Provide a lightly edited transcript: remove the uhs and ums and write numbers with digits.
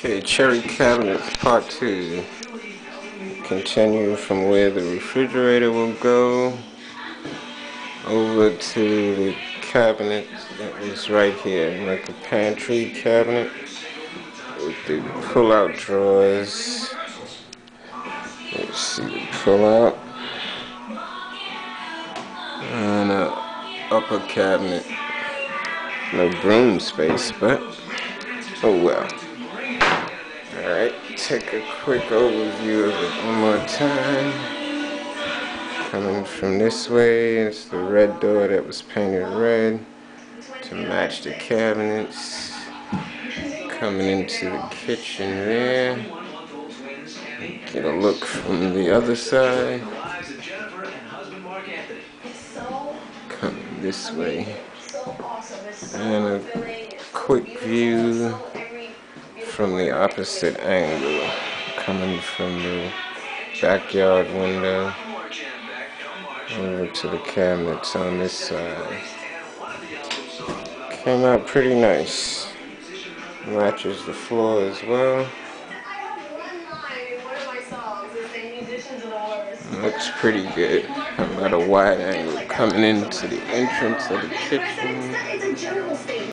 Okay, cherry cabinets part 2. Continue from where the refrigerator will go over to the cabinet that was right here, like a pantry cabinet with the pull-out drawers. Let's see the pull-out and a upper cabinet. No broom space, but oh well. Alright, take a quick overview of it one more time. Coming from this way, it's the red door that was painted red to match the cabinets. Coming into the kitchen there. Get a look from the other side. Coming this way. And a quick view from the opposite angle, coming from the backyard window over to the cabinets on this side. Came out pretty nice. Matches the floor as well. Looks pretty good. About a wide angle coming into the entrance of the kitchen.